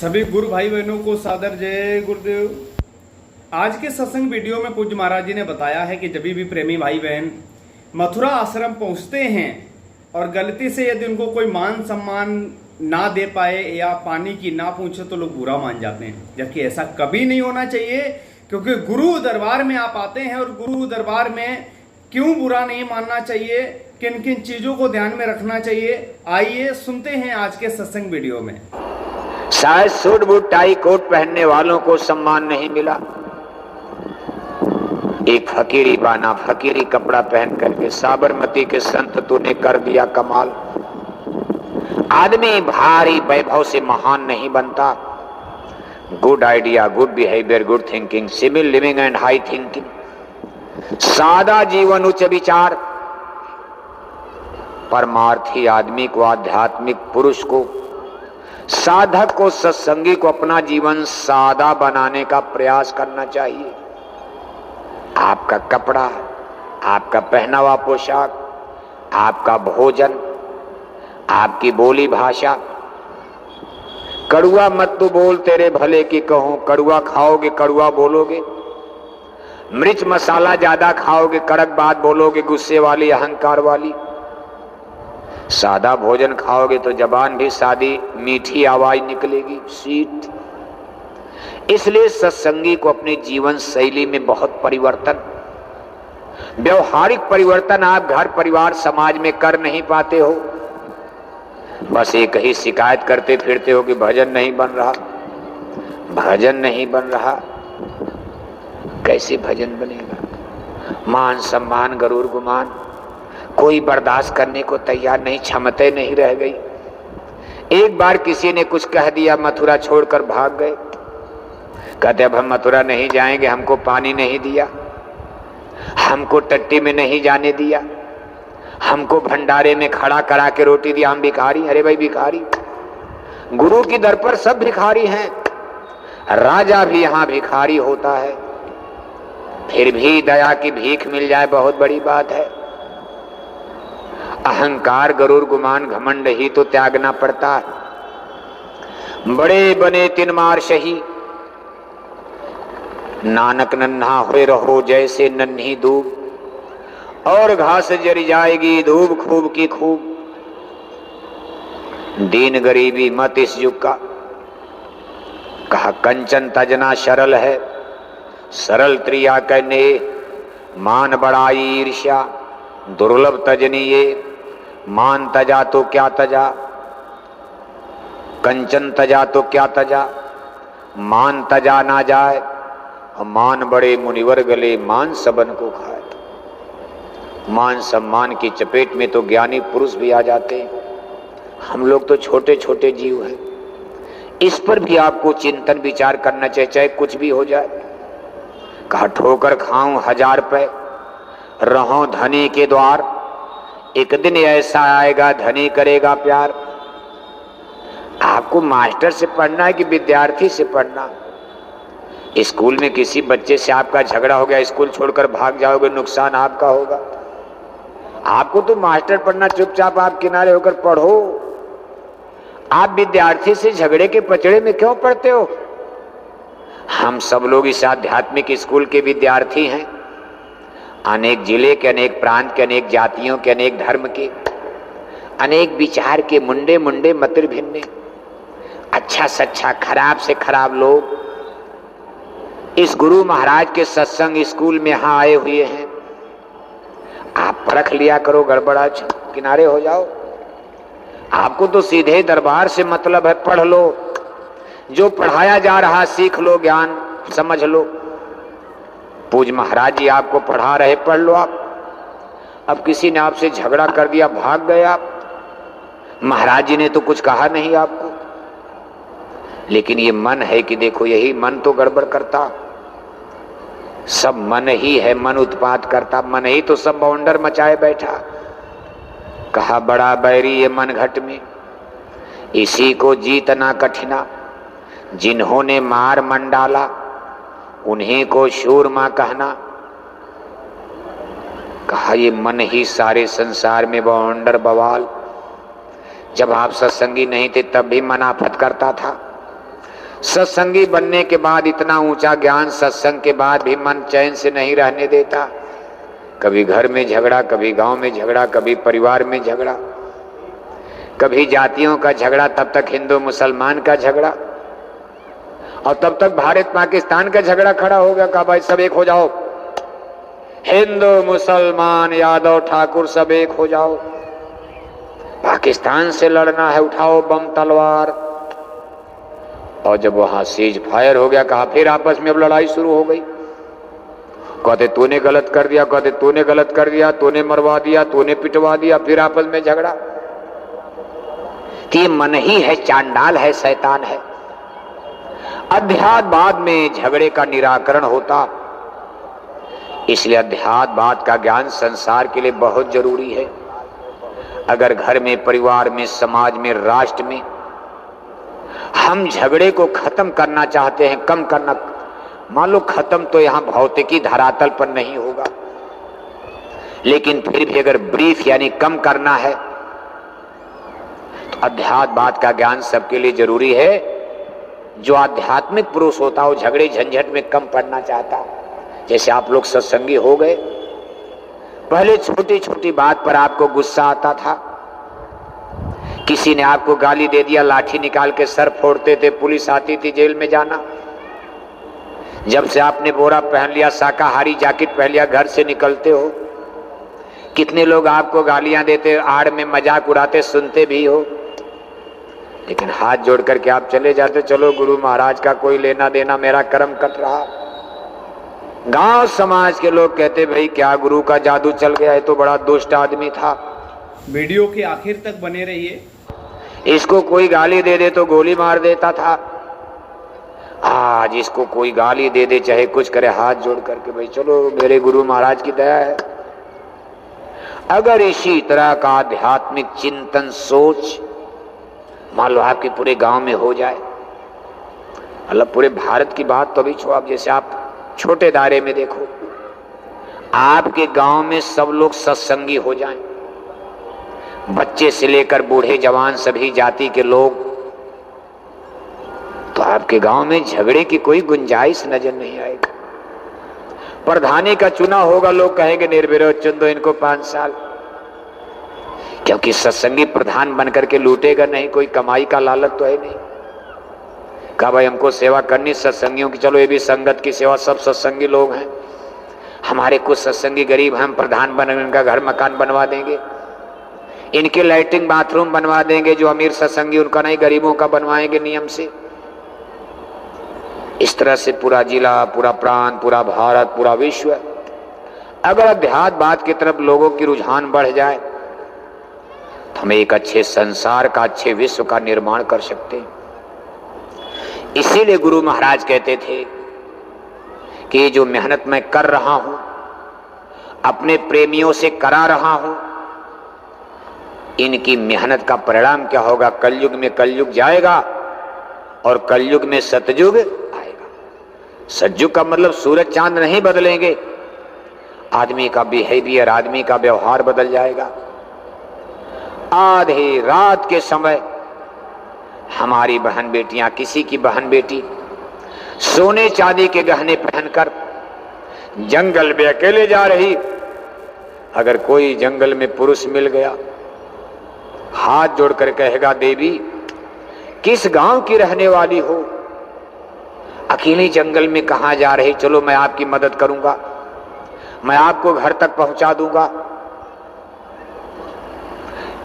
सभी गुरु भाई बहनों को सादर जय गुरुदेव। आज के सत्संग वीडियो में पूज्य महाराज जी ने बताया है कि जब भी प्रेमी भाई बहन मथुरा आश्रम पहुंचते हैं और गलती से यदि उनको कोई मान सम्मान ना दे पाए या पानी की ना पूछे तो लोग बुरा मान जाते हैं, जबकि ऐसा कभी नहीं होना चाहिए। क्योंकि गुरु दरबार में आप आते हैं और गुरु दरबार में क्यों बुरा नहीं मानना चाहिए, किन किन चीजों को ध्यान में रखना चाहिए, आइए सुनते हैं आज के सत्संग वीडियो में। शायद सूट बूट टाई कोट पहनने वालों को सम्मान नहीं मिला। एक फकीरी बाना फकीरी कपड़ा पहन करके साबरमती के संत तूने कर दिया कमाल। आदमी भारी वैभव से महान नहीं बनता। Good idea, good behaviour, good thinking, civil living and high thinking, सादा जीवन उच्च विचार, परमार्थी आदमी को, आध्यात्मिक पुरुष को, साधक को, सत्संगी को अपना जीवन सादा बनाने का प्रयास करना चाहिए। आपका कपड़ा, आपका पहनावा पोशाक, आपका भोजन, आपकी बोली भाषा, कड़ुआ मत तू बोल तेरे भले की कहूं, कड़ुआ खाओगे कड़ुआ बोलोगे, मिर्च मसाला ज्यादा खाओगे कड़क बात बोलोगे, गुस्से वाली अहंकार वाली। सादा भोजन खाओगे तो जबान भी सादी मीठी आवाज निकलेगी, स्वीट। इसलिए सत्संगी को अपने जीवन शैली में बहुत परिवर्तन, व्यवहारिक परिवर्तन आप घर परिवार समाज में कर नहीं पाते हो। बस एक ही शिकायत करते फिरते हो कि भजन नहीं बन रहा, भजन नहीं बन रहा। कैसे भजन बनेगा? मान सम्मान गरूर गुमान कोई बर्दाश्त करने को तैयार नहीं, क्षमता नहीं रह गई। एक बार किसी ने कुछ कह दिया, मथुरा छोड़कर भाग गए। कहते अब हम मथुरा नहीं जाएंगे, हमको पानी नहीं दिया, हमको टट्टी में नहीं जाने दिया, हमको भंडारे में खड़ा करा के रोटी दिया, हम भिखारी। अरे भाई भिखारी, गुरु की दर पर सब भिखारी हैं, राजा भी यहाँ भिखारी होता है। फिर भी दया की भीख मिल जाए बहुत बड़ी बात है। अहंकार गरूर गुमान घमंड ही तो त्यागना पड़ता है। बड़े बने तिन मार सही, नानक नन्हा हुए रहो जैसे नन्ही दूब, और घास जरी जाएगी धूप खूब की खूब। दीन गरीबी मत इस युग का, कहा कंचन तजना सरल है, सरल त्रिया कहने मान बड़ाई ईर्ष्या, दुर्लभ तजनी ये, मान तजा तो क्या तजा, कंचन तजा तो क्या तजा, मान तजा ना जाए, मान बड़े मुनिवर गले मान सबन को खाए। मान सम्मान की चपेट में तो ज्ञानी पुरुष भी आ जाते हैं, हम लोग तो छोटे छोटे जीव हैं। इस पर भी आपको चिंतन विचार करना चाहिए, चाहे कुछ भी हो जाए। कहा ठोकर खाऊं 1000 रुपए, रहूं धनी के द्वार, एक दिन ऐसा आएगा धनी करेगा प्यार। आपको मास्टर से पढ़ना है कि विद्यार्थी से पढ़ना? स्कूल में किसी बच्चे से आपका झगड़ा हो गया, स्कूल छोड़कर भाग जाओगे, नुकसान आपका होगा। आपको तो मास्टर पढ़ना, चुपचाप आप किनारे होकर पढ़ो। आप विद्यार्थी से झगड़े के पचड़े में क्यों पढ़ते हो? हम सब लोग इस आध्यात्मिक स्कूल के विद्यार्थी हैं, अनेक जिले के, अनेक प्रांत के, अनेक जातियों के, अनेक धर्म के, अनेक विचार के, मुंडे मुंडे मतिर भिन्ने, अच्छा सच्चा खराब से खराब लोग इस गुरु महाराज के सत्संग स्कूल में यहाँ आए हुए हैं। आप परख लिया करो, गड़बड़ा किनारे हो जाओ। आपको तो सीधे दरबार से मतलब है, पढ़ लो, जो पढ़ाया जा रहा सीख लो, ज्ञान समझ लो। पूज्य महाराज जी आपको पढ़ा रहे, पढ़ लो आप। अब किसी ने आपसे झगड़ा कर दिया, भाग गए आप, महाराज जी ने तो कुछ कहा नहीं आपको, लेकिन ये मन है कि देखो यही मन तो गड़बड़ करता, सब मन ही है, मन उत्पात करता, मन ही तो सब बाउंडर मचाए बैठा। कहा बड़ा बैरी ये मन घट में, इसी को जीतना कठिना, जिन्होंने मार मन डाला उन्हीं को शूरमा कहना। कहा ये मन ही सारे संसार में बाउंडर बवाल। जब आप सत्संगी नहीं थे तब भी मन आफत करता था, सत्संगी बनने के बाद इतना ऊंचा ज्ञान, सत्संग के बाद भी मन चैन से नहीं रहने देता। कभी घर में झगड़ा, कभी गांव में झगड़ा, कभी परिवार में झगड़ा, कभी जातियों का झगड़ा, तब तक हिंदू मुसलमान का झगड़ा, और तब तक भारत पाकिस्तान का झगड़ा खड़ा हो गया। कहा भाई सब एक हो जाओ, हिंदू मुसलमान यादव ठाकुर सब एक हो जाओ, पाकिस्तान से लड़ना है, उठाओ बम तलवार। और जब वहां सीज फायर हो गया, कहा फिर आपस में अब लड़ाई शुरू हो गई। कहते तूने गलत कर दिया, कहते तूने गलत कर दिया, तूने मरवा दिया, तूने पिटवा दिया, फिर आपस में झगड़ा। कि मन ही है, चांडाल है, शैतान है। अध्यात्मवाद में झगड़े का निराकरण होता, इसलिए अध्यात्मवाद का ज्ञान संसार के लिए बहुत जरूरी है। अगर घर में, परिवार में, समाज में, राष्ट्र में हम झगड़े को खत्म करना चाहते हैं, कम करना, मान लो खत्म तो यहां भौतिकी धरातल पर नहीं होगा, लेकिन फिर भी अगर ब्रीफ यानी कम करना है तो अध्यात्मवाद का ज्ञान सबके लिए जरूरी है। जो आध्यात्मिक पुरुष होता हो झगड़े झंझट में कम पड़ना चाहता, जैसे आप लोग सत्संगी हो गए, पहले छोटी छोटी बात पर आपको गुस्सा आता था, किसी ने आपको गाली दे दिया, लाठी निकाल के सर फोड़ते थे, पुलिस आती थी, जेल में जाना। जब से आपने बोरा पहन लिया, शाकाहारी जैकेट पहन लिया, घर से निकलते हो, कितने लोग आपको गालियां देते, आड़ में मजाक उड़ाते, सुनते भी हो, लेकिन हाथ जोड़ करके आप चले जाते, चलो गुरु महाराज का कोई लेना देना, मेरा कर्म कट रहा। गांव समाज के लोग कहते भाई क्या गुरु का जादू चल गया, है तो बड़ा दुष्ट आदमी था। वीडियो के आखिर तक बने रहिए। इसको कोई गाली दे दे तो गोली मार देता था, आज इसको कोई गाली दे दे चाहे कुछ करे, हाथ जोड़ करके भाई चलो मेरे गुरु महाराज की दया है। अगर इसी तरह का आध्यात्मिक चिंतन, सोच मान लो आपके पूरे गांव में हो जाए, मतलब पूरे भारत की बात तो अभी छोड़ो, आप जैसे आप छोटे दायरे में देखो, आपके गांव में सब लोग सत्संगी हो जाएं, बच्चे से लेकर बूढ़े जवान सभी जाति के लोग, तो आपके गांव में झगड़े की कोई गुंजाइश नजर नहीं आएगी। प्रधानी का चुनाव होगा, लोग कहेंगे निर्विरोध चुन दो इनको 5 साल, क्योंकि सत्संगी प्रधान बनकर के लूटेगा नहीं, कोई कमाई का लालच तो है नहीं। कहा भाई हमको सेवा करनी सत्संगियों की, चलो ये भी संगत की सेवा, सब सत्संगी लोग हैं, हमारे कुछ सत्संगी गरीब हैं, हम प्रधान बन इनका घर मकान बनवा देंगे, इनके लैट्रिन बाथरूम बनवा देंगे, जो अमीर सत्संगी उनका नहीं, गरीबों का बनवाएंगे नियम से। इस तरह से पूरा जिला, पूरा प्रांत, पूरा भारत, पूरा विश्व, अगर अध्यात्मवाद की तरफ लोगों की रुझान बढ़ जाए तो हम एक अच्छे संसार का, अच्छे विश्व का निर्माण कर सकते हैं। इसीलिए गुरु महाराज कहते थे कि ये जो मेहनत मैं कर रहा हूं, अपने प्रेमियों से करा रहा हूं, इनकी मेहनत का परिणाम क्या होगा? कलयुग में कलयुग जाएगा और कलयुग में सतयुग आएगा। सतयुग का मतलब सूरज चांद नहीं बदलेंगे, आदमी का बिहेवियर, आदमी का व्यवहार बदल जाएगा। आधी रात के समय हमारी बहन बेटियां, किसी की बहन बेटी सोने चांदी के गहने पहनकर जंगल में अकेले जा रही, अगर कोई जंगल में पुरुष मिल गया, हाथ जोड़कर कहेगा देवी किस गांव की रहने वाली हो, अकेले जंगल में कहां जा रही, चलो मैं आपकी मदद करूंगा, मैं आपको घर तक पहुंचा दूंगा।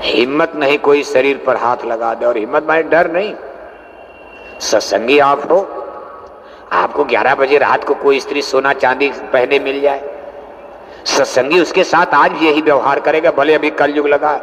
हिम्मत नहीं कोई शरीर पर हाथ लगा दे, और हिम्मत माने डर नहीं। सत्संगी आप हो, आपको 11 बजे रात को कोई स्त्री सोना चांदी पहने मिल जाए, सत्संगी उसके साथ आज भी यही व्यवहार करेगा, भले अभी कलयुग लगा।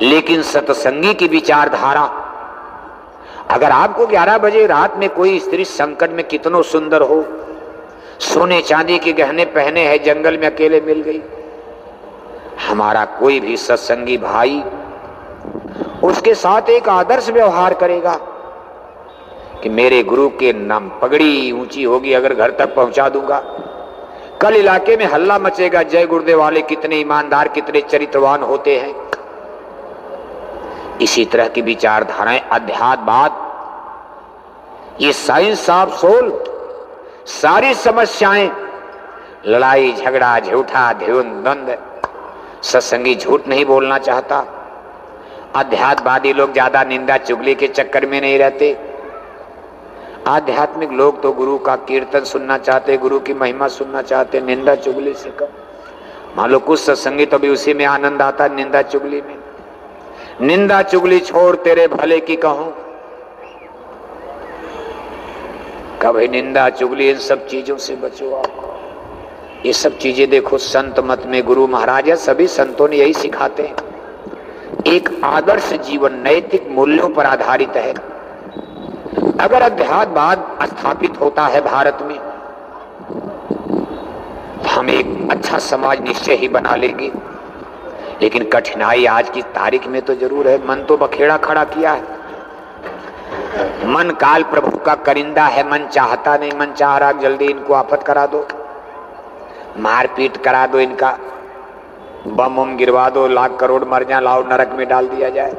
लेकिन सत्संगी की विचारधारा, अगर आपको 11 बजे रात में कोई स्त्री संकट में कितनो सुंदर हो, सोने चांदी के गहने पहने हैं, जंगल में अकेले मिल गई, हमारा कोई भी सत्संगी भाई उसके साथ एक आदर्श व्यवहार करेगा कि मेरे गुरु के नाम पगड़ी ऊंची होगी, अगर घर तक पहुंचा दूंगा, कल इलाके में हल्ला मचेगा, जय गुरुदेव वाले कितने ईमानदार, कितने चरित्रवान होते हैं। इसी तरह की विचारधाराएं अध्यात्मवाद ये साइंस ऑफ सोल, सारी समस्याएं, लड़ाई झगड़ा झूठा द्वंद्व, सत्संगी झूठ नहीं बोलना चाहता। अध्यात्मवादी लोग ज्यादा निंदा चुगली के चक्कर में नहीं रहते। आध्यात्मिक लोग तो गुरु का कीर्तन सुनना चाहते, गुरु की महिमा सुनना चाहते, निंदा चुगली से कम। मान लो कुछ सत्संगी तो भी उसी में आनंद आता, निंदा चुगली में। निंदा चुगली छोड़ तेरे भले की कहूं, कभी निंदा चुगली इन सब चीजों से बचो। आप ये सब चीजें देखो संत मत में, गुरु महाराज या सभी संतों ने यही सिखाते हैं। एक आदर्श जीवन नैतिक मूल्यों पर आधारित है। अगर अध्यात्मवाद स्थापित होता है भारत में, हम एक अच्छा समाज निश्चय ही बना लेंगे। लेकिन कठिनाई आज की तारीख में तो जरूर है। मन तो बखेड़ा खड़ा किया है। मन काल प्रभु का करिंदा है, मन चाहता नहीं, मन चाह रहा जल्दी इनको आफत करा दो, मारपीट करा दो, इनका बम उम गिरवा दो, लाख करोड़ मर जाए, लाओ नरक में डाल दिया जाए।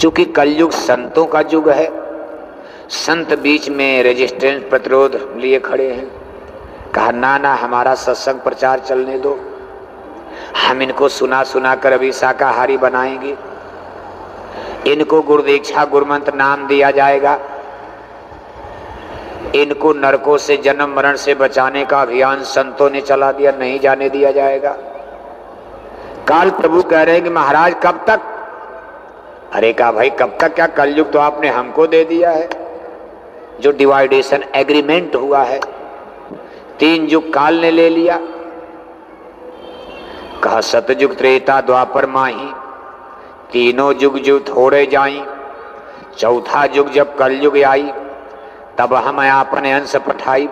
चूंकि कलयुग संतों का युग है, संत बीच में रेजिस्टेंस प्रतिरोध लिए खड़े हैं। कहा ना ना हमारा सत्संग प्रचार चलने दो, हम इनको सुना सुना कर अभी शाकाहारी बनाएंगे, इनको गुरुदीक्षा गुरुमंत्र नाम दिया जाएगा, इनको नरकों से जन्म मरण से बचाने का अभियान संतों ने चला दिया, नहीं जाने दिया जाएगा। काल प्रभु कह रहे हैं कि महाराज कब तक? अरे कहा भाई कब तक क्या, कलयुग तो आपने हमको दे दिया है। जो डिवाइडेशन एग्रीमेंट हुआ है 3 युग काल ने ले लिया। कहा सतयुग त्रेता द्वापर माही, तीनों युग जो थोड़े जाई, चौथा युग जब कलयुग आई, तब हम आपने अंश पठाई।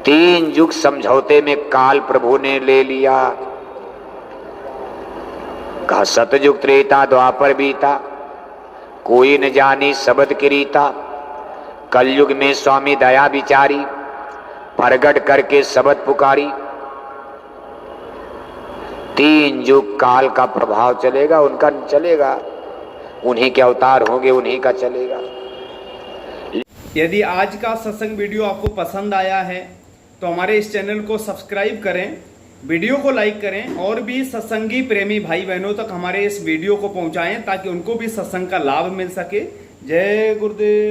3 युग समझौते में काल प्रभु ने ले लिया। कहा सतयुग त्रेता द्वापर बीता, कोई न जानी शब्द की रीता, कलयुग में स्वामी दया विचारी, प्रगट करके शब्द पुकारी। 3 युग काल का प्रभाव चलेगा, उनका चलेगा, उन्हीं के अवतार होंगे, उन्हीं का चलेगा। यदि आज का सत्संग वीडियो आपको पसंद आया है तो हमारे इस चैनल को सब्सक्राइब करें, वीडियो को लाइक करें और भी सत्संगी प्रेमी भाई बहनों तक हमारे इस वीडियो को पहुंचाएं ताकि उनको भी सत्संग का लाभ मिल सके। जय गुरुदेव।